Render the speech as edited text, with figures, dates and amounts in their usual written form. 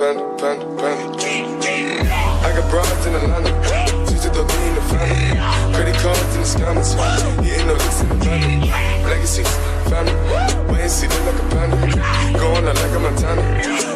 panda, panda, panda. I got broads in Atlanta, just to throw me in the family. Credit cards in the scammers, he ain't no licks in the family. Legacies, family, wait and see, look like a panda. Going out like a Montana.